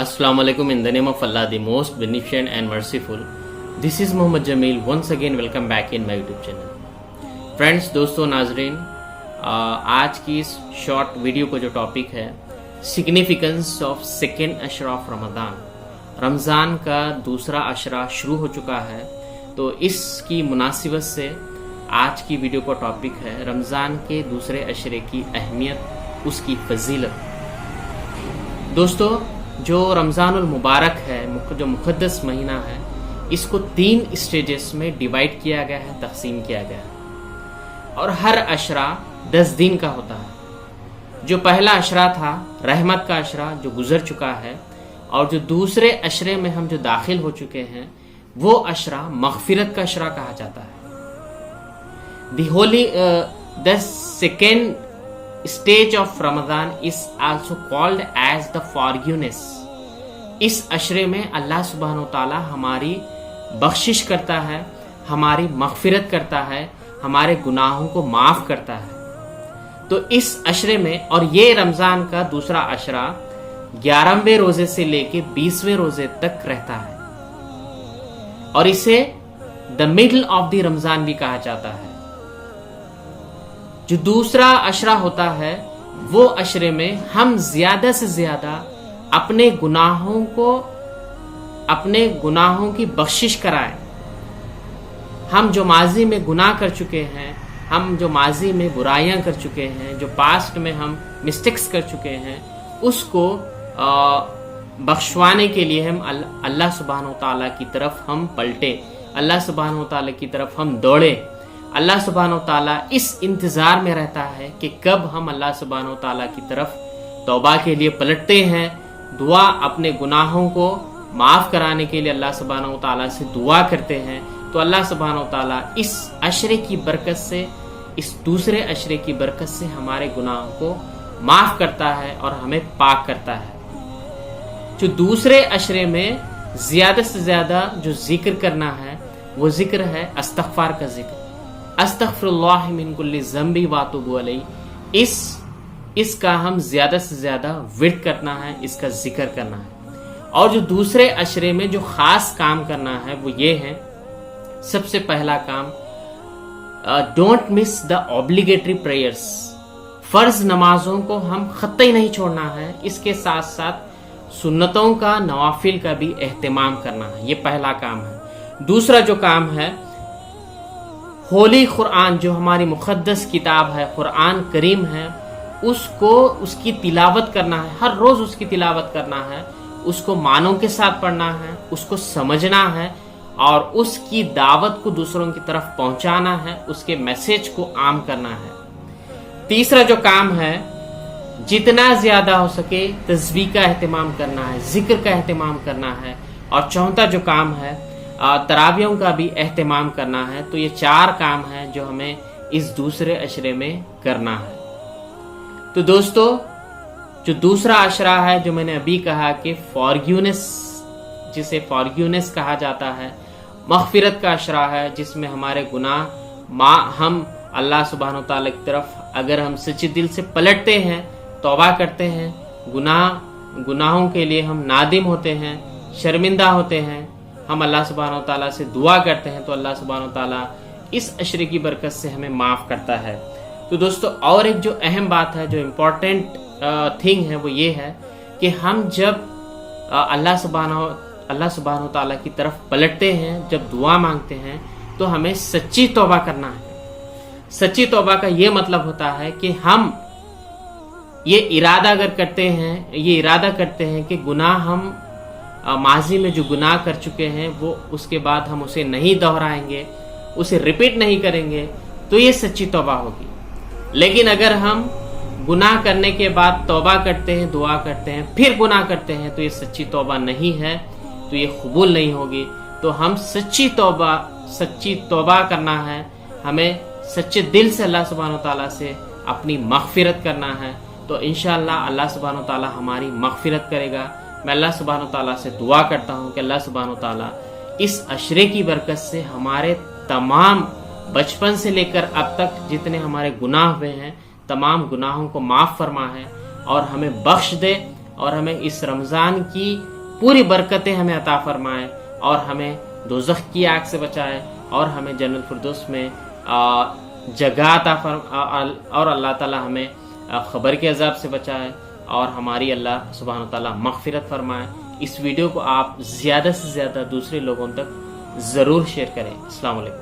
Assalamu alaikum. In the name of Allah, the most beneficent and merciful. This is Muhammad Jamil. Once again, welcome back in my YouTube channel. Friends, दोस्तों, नाजरीन, आज की इस short video को जो topic है significance of second अशरा of Ramzan. Ramzan का दूसरा अशरा शुरू हो चुका है, तो इसकी मुनासिबत से आज की वीडियो का टॉपिक है रमज़ान के दूसरे अशरे की अहमियत, उसकी फजीलत। दोस्तों, जो रमज़ानुल मुबारक है, जो मुक़द्दस महीना है, इसको 3 स्टेजेस में डिवाइड किया गया है, तकसीम किया गया है, और हर अशरा 10 दिन का होता है। जो पहला अशरा था रहमत का अशरा, जो गुजर चुका है, और जो दूसरे अशरे में हम जो दाखिल हो चुके हैं, वो अशरा मग़फ़िरत का अशरा कहा जाता है। The second stage of Ramadan is also called as the forgiveness। इस अशरे में अल्लाह सुब्हानहू तआला हमारी बख्शिश करता है, हमारी मग़फ़िरत करता है, हमारे गुनाहों को माफ़ करता है। तो इस अशरे में, और ये रमज़ान का दूसरा अशरा 11वें रोज़े से लेके 20वें रोज़े तक रहता है, और इसे the middle of the Ramzan भी कहा जाता है। जो दूसरा अशरा होता है, वो अशरे में हम ज्यादा से ज्यादा अपने गुनाहों की बख्शिश कराएं। हम जो माजी में गुनाह कर चुके हैं, हम जो माजी में बुराइयां कर चुके हैं, जो पास्ट में हम मिस्टेक्स कर चुके हैं, उसको बख्शवाने के लिए हम अल्लाह सुब्हानहू तआला की तरफ हम पलटे, अल्लाह सुब्हानहू तआला की तरफ हम दौड़े। अल्लाह सुब्हानहू तआला इस इंतज़ार में रहता है कि कब हम अल्लाह सुब्हानहू तआला की तरफ तौबा के लिए पलटते हैं, दुआ अपने गुनाहों को माफ़ कराने के लिए अल्लाह सुब्हानहू तआला से दुआ करते हैं। तो अल्लाह सुब्हानहू तआला इस अशरे की बरकत से, इस दूसरे अशरे की बरकत से हमारे गुनाहों को माफ़ करता है और हमें पाक करता है। जो दूसरे अशरे में ज़्यादा से ज़्यादा जो जिक्र करना है, वो जिक्र है अस्तग़फ़ार का जिक्र। अस्तग़फ़िरुल्लाह मिन कुल्लि ज़ंबि व अतूबु अलैहि। इसका हम ज्यादा से ज्यादा विर्द करना है, इसका जिक्र करना है। और जो दूसरे अशरे में जो खास काम करना है, वो ये है, सबसे पहला काम, don't miss the obligatory prayers. फर्ज नमाजों को हम कतई नहीं छोड़ना है, इसके साथ साथ सुन्नतों का, नवाफिल का भी एहतमाम करना है। ये पहला काम है। दूसरा जो काम है, होली कुरान, जो हमारी मुक़द्दस किताब है, कुरान करीम है, उसकी तिलावत करना है। हर रोज उसकी तिलावत करना है, उसको मानों के साथ पढ़ना है, उसको समझना है, और उसकी दावत को दूसरों की तरफ पहुंचाना है, उसके मैसेज को आम करना है। तीसरा जो काम है, जितना ज्यादा हो सके तस्बीह का एहतमाम करना है, जिक्र का एहतमाम करना है। और चौथा जो काम है, तरावियों का भी एहतमाम करना है। तो ये 4 काम हैं जो हमें इस दूसरे अशरे में करना है। तो दोस्तों, जो दूसरा अशरा है, जो मैंने अभी कहा कि फॉरगिवनेस, जिसे फॉरगिवनेस कहा जाता है, मग़फ़िरत का अशरा है, जिसमें हमारे गुनाह हम अल्लाह सुब्हानहू तआला की तरफ अगर हम सच्चे दिल से पलटते हैं, तौबा करते हैं, गुनाहों के लिए हम नादिम होते हैं, शर्मिंदा होते हैं, हम अल्लाह सुब्हानहू तआला से दुआ करते हैं, तो अल्लाह सुब्हानहू तआला इस अशरे की बरकत से हमें माफ़ करता है। तो दोस्तों, और एक जो अहम बात है, जो इम्पोर्टेंट थिंग है, वो ये है कि हम जब अल्लाह सुब्हानहू तआला की तरफ पलटते हैं, जब दुआ मांगते हैं, तो हमें सच्ची तौबा करना है। सच्ची तौबा का ये मतलब होता है कि हम ये इरादा करते हैं कि गुनाह हम माजी में जो गुनाह कर चुके हैं, वो उसके बाद हम उसे नहीं दोहराएंगे, उसे रिपीट नहीं करेंगे, तो ये सच्ची तौबा होगी। लेकिन अगर हम गुनाह करने के बाद तौबा करते हैं, दुआ करते हैं, फिर गुनाह करते हैं, तो ये सच्ची तौबा नहीं है, तो ये कबूल नहीं होगी। तो हम सच्ची तौबा करना है, हमें सच्चे दिल से अल्लाह सुब्हानहू तआला से अपनी मग़फ़िरत करना है। तो इंशाअल्लाह अल्लाह सुब्हानहू तआला हमारी मग़फ़िरत करेगा। मैं अल्लाह सुब्हानहू तआला से दुआ करता हूँ कि अल्लाह सुब्हानहू तआला इस अशरे की बरकत से हमारे तमाम बचपन से लेकर अब तक जितने हमारे गुनाह हुए हैं, तमाम गुनाहों को माफ़ फरमा है और हमें बख्श दे اور ہمیں اس رمضان کی پوری برکتیں ہمیں عطا فرمائے اور ہمیں دوزخ کی آگ سے بچائے اور ہمیں جنت الفردوس میں جگہ عطا فرمائے اور اللہ تعالی ہمیں خبر کے عذاب سے بچائے اور ہماری اللہ سبحانہ تعالیٰ مغفرت فرمائے۔ اس ویڈیو کو آپ زیادہ سے زیادہ دوسرے لوگوں تک ضرور شیئر کریں۔ السلام علیکم۔